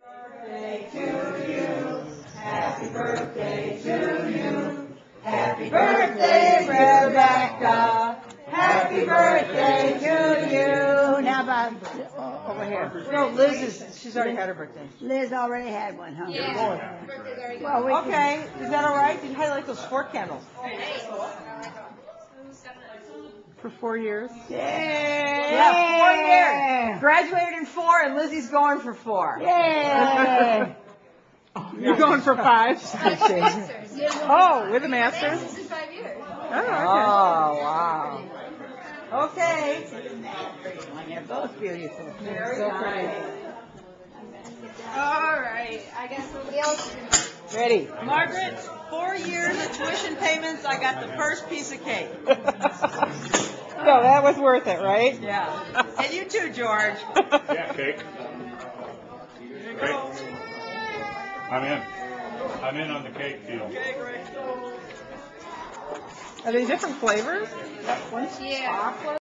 Birthday to you. Happy birthday to you. Happy birthday, Rebecca. Happy birthday to you. Now about over here. No, she's already had her birthday. Liz already had one, huh? Yeah. Well, we Okay, is that all right? You highlight those 4 candles. For 4 years? Yeah, 4 years. Graduated in 4 and Lizzie's going for 4. Yay! You're going for 5? Oh, with a master's? This is 5 years. Oh, okay. Oh, wow. Okay. They're both beautiful. Very So nice. All right. I guess somebody else. Ready. Margaret, 4 years of tuition payments, I got the first piece of cake. So that was worth it, right? Yeah. And you too, George. Yeah, cake. Great. I'm in on the cake deal. Okay, great. Are they different flavors? Yeah.